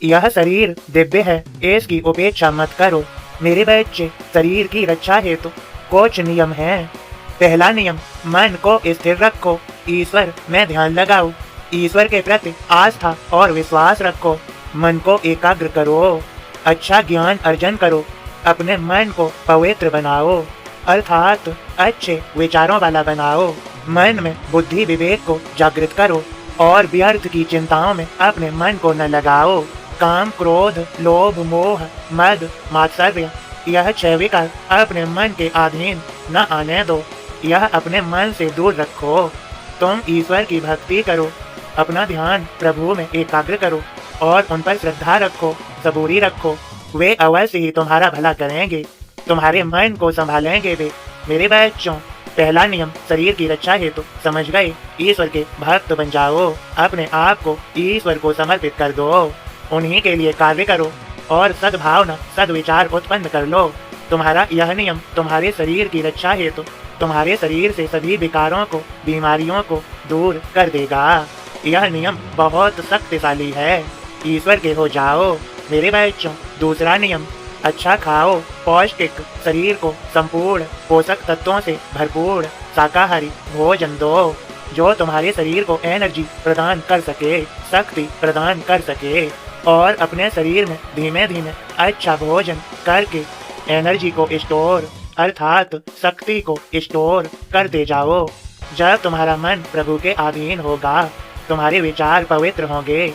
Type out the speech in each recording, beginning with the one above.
यह शरीर दिव्य है, इसकी उपेक्षा मत करो। मेरे बच्चे, शरीर की रक्षा हेतु कुछ नियम हैं। पहला नियम, मन को स्थिर रखो, ईश्वर में ध्यान लगाओ। ईश्वर के प्रति आस्था और विश्वास रखो। मन को एकाग्र करो, अच्छा ज्ञान अर्जन करो, अपने मन को पवित्र बनाओ, अर्थात अच्छे विचारों वाला बनाओ। मन में बुद्धि विवेक को जागृत करो और व्यर्थ की चिंताओं में अपने मन को न लगाओ। काम, क्रोध, लोभ, मोह, मद, मात्सर्य, यह 6 विकार अपने मन के अधीन न आने दो। यह अपने मन से दूर रखो। तुम ईश्वर की भक्ति करो, अपना ध्यान प्रभु में एकाग्र करो और उन पर श्रद्धा रखो, सबूरी रखो। वे अवश्य ही तुम्हारा भला करेंगे, तुम्हारे मन को संभालेंगे वे। मेरे बच्चों, पहला नियम शरीर की रक्षा हेतु समझ गए। ईश्वर के भक्त बन जाओ, अपने आप को ईश्वर को समर्पित कर दो, उन्हीं के लिए कार्य करो और सद्भावना सद्विचार उत्पन्न कर लो। तुम्हारा यह नियम तुम्हारे शरीर की रक्षा हेतु तुम्हारे शरीर से सभी विकारों को, बीमारियों को दूर कर देगा। यह नियम बहुत शक्तिशाली है। ईश्वर के हो जाओ। मेरे बच्चों, दूसरा नियम, अच्छा खाओ, पौष्टिक, शरीर को संपूर्ण पोषक तत्वों से भरपूर शाकाहारी भोजन दो, जो तुम्हारे शरीर को एनर्जी प्रदान कर सके, शक्ति प्रदान कर सके। और अपने शरीर में धीमे धीमे अच्छा भोजन करके एनर्जी को स्टोर अर्थात शक्ति को स्टोर कर दे जाओ। जब तुम्हारा मन प्रभु के अधीन होगा, तुम्हारे विचार पवित्र होंगे,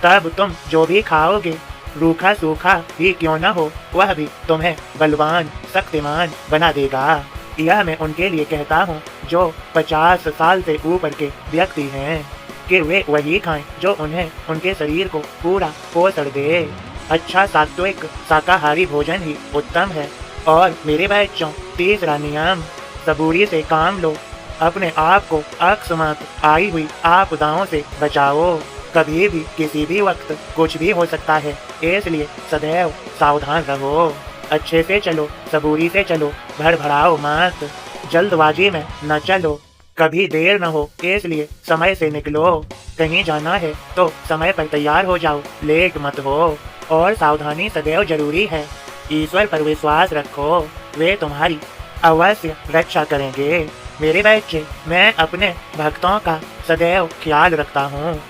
तब तुम जो भी खाओगे, रूखा सूखा ही क्यों न हो, वह भी तुम्हें बलवान शक्तिमान बना देगा। यह मैं उनके लिए कहता हूँ जो 50 साल से ऊपर के व्यक्ति हैं, कि वे वही खाएं जो उन्हें उनके शरीर को पूरा पोषण दे। अच्छा सात्विक शाकाहारी भोजन ही उत्तम है। और मेरे बच्चों, तीसरा नियम, सबूरी से काम लो, अपने आप को अकस्मात आई हुई आपदाओं से बचाओ। कभी भी किसी भी वक्त कुछ भी हो सकता है, इसलिए सदैव सावधान रहो। अच्छे से चलो, सबूरी से चलो, भड़बड़ाओ मत, जल्दबाजी में न चलो, कभी देर न हो, इसलिए समय से निकलो। कहीं जाना है तो समय पर तैयार हो जाओ, लेट मत हो। और सावधानी सदैव जरूरी है। ईश्वर पर विश्वास रखो, वे तुम्हारी अवश्य रक्षा करेंगे। मेरे बच्चे, मैं अपने भक्तों का सदैव ख्याल रखता हूँ,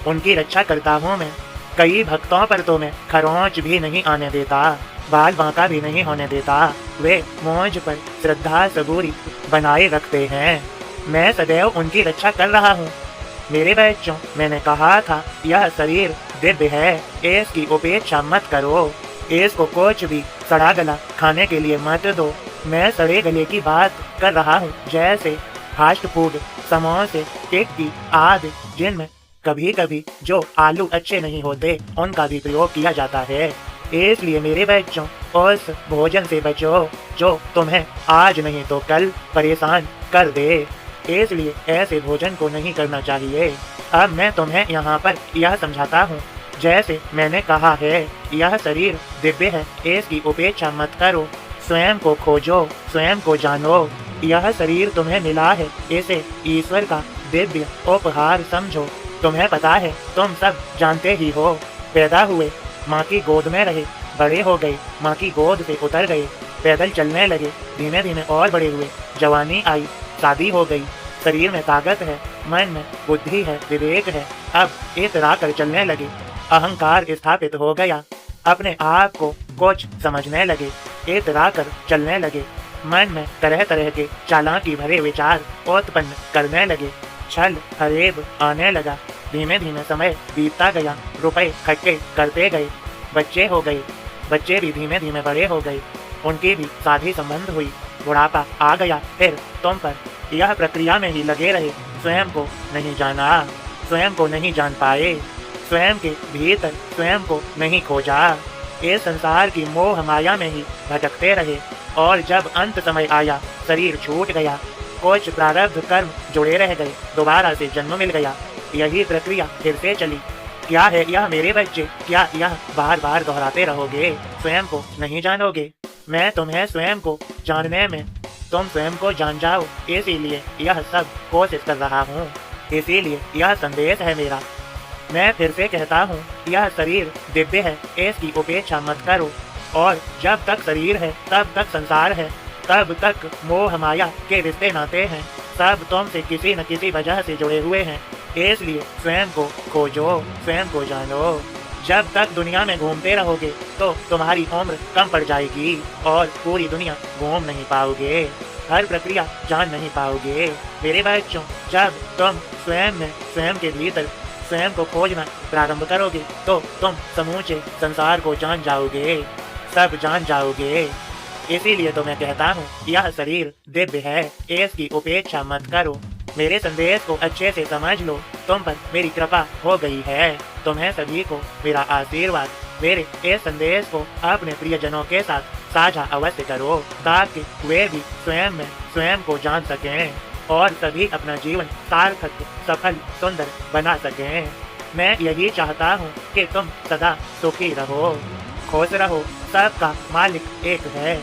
उनकी रक्षा करता हूँ मैं। कई भक्तों पर तो मैं खरोंच भी नहीं आने देता, बाल बांका भी नहीं होने देता। वे मुझ पर श्रद्धा सबूरी बनाए रखते हैं, मैं सदैव उनकी रक्षा कर रहा हूँ। मेरे बच्चों, मैंने कहा था यह शरीर दिव्य है, इसकी उपेक्षा मत करो, इसको कुछ भी सड़ा गला खाने के लिए मत दो। मैं सड़े गले की बात कर रहा हूँ, जैसे फास्ट फूड, समोसे, टिक्की आदि, जिनमें कभी कभी जो आलू अच्छे नहीं होते, उनका भी प्रयोग किया जाता है। इसलिए मेरे बच्चों, उस भोजन से बचो जो तुम्हें आज नहीं तो कल परेशान कर दे। इसलिए ऐसे भोजन को नहीं करना चाहिए। अब मैं तुम्हें यहाँ पर यह समझाता हूँ। जैसे मैंने कहा है, यह शरीर दिव्य है, इसकी उपेक्षा मत करो, स्वयं को खोजो, स्वयं को जानो। यह शरीर तुम्हें मिला है, इसे ईश्वर का दिव्य उपहार समझो। तुम्हें पता है, तुम सब जानते ही हो, पैदा हुए, माँ की गोद में रहे, बड़े हो गए, माँ की गोद से उतर गए, पैदल चलने लगे, धीमे धीमे और बड़े हुए, जवानी आई, शादी हो गई, शरीर में ताकत है, मन में बुद्धि है, विवेक है, अब इतरा कर चलने लगे, अहंकार स्थापित हो गया, अपने आप को कुछ समझने लगे, इतरा कर चलने लगे, मन में तरह तरह के चालाकी भरे विचार उत्पन्न करने लगे, छल फरेब आने लगा, धीमे धीमे समय बीतता गया, रुपए इकट्ठे करते गए, बच्चे हो गए, बच्चे भी धीमे धीमे बड़े हो गए, उनकी भी शादी संबंध हुई, बुढ़ापा आ गया, फिर तुम पर यह प्रक्रिया में ही लगे रहे, स्वयं को नहीं जाना, स्वयं को नहीं जान पाए, स्वयं के भीतर स्वयं को नहीं खोजा, इस संसार की मोह माया में ही भटकते रहे। और जब अंत समय आया, शरीर छूट गया, कुछ प्रारब्ध कर्म जुड़े रह गए, दोबारा से जन्म मिल गया, यही प्रक्रिया फिर से चली। क्या है यह मेरे बच्चे? क्या यह बार बार दोहराते रहोगे? स्वयं को नहीं जानोगे? मैं तुम्हें स्वयं को जानने में, तुम स्वयं को जान जाओ, इसीलिए यह सब कोशिश कर रहा हूँ, इसीलिए यह संदेश है मेरा। मैं फिर से कहता हूँ, यह शरीर दिव्य है, इसकी उपेक्षा मत करो। और जब तक शरीर है तब तक संसार है, तब तक मोह माया के रिश्ते नाते हैं, सब तुमसे किसी न किसी वजह से जुड़े हुए हैं। इसलिए स्वयं को खोजो, स्वयं को जानो। जब तक दुनिया में घूमते रहोगे तो तुम्हारी उम्र कम पड़ जाएगी और पूरी दुनिया घूम नहीं पाओगे, हर प्रक्रिया जान नहीं पाओगे। मेरे बच्चों, जब तुम स्वयं में, स्वयं के भीतर स्वयं को खोजना प्रारंभ करोगे तो तुम समूचे संसार को जान जाओगे, सब जान जाओगे। इसीलिए तो मैं कहता हूँ, यह शरीर दिव्य है, इसकी उपेक्षा मत करो। मेरे संदेश को अच्छे से समझ लो, तुम पर मेरी कृपा हो गई है। तुम्हें सभी को मेरा आशीर्वाद। मेरे इस संदेश को अपने प्रियजनों के साथ साझा अवश्य करो, ताकि वे भी स्वयं में स्वयं को जान सकें और सभी अपना जीवन सार्थक, सफल, सुंदर बना सकें। मैं यही चाहता हूँ कि तुम सदा सुखी रहो, खुश रहो। सबका मालिक एक है।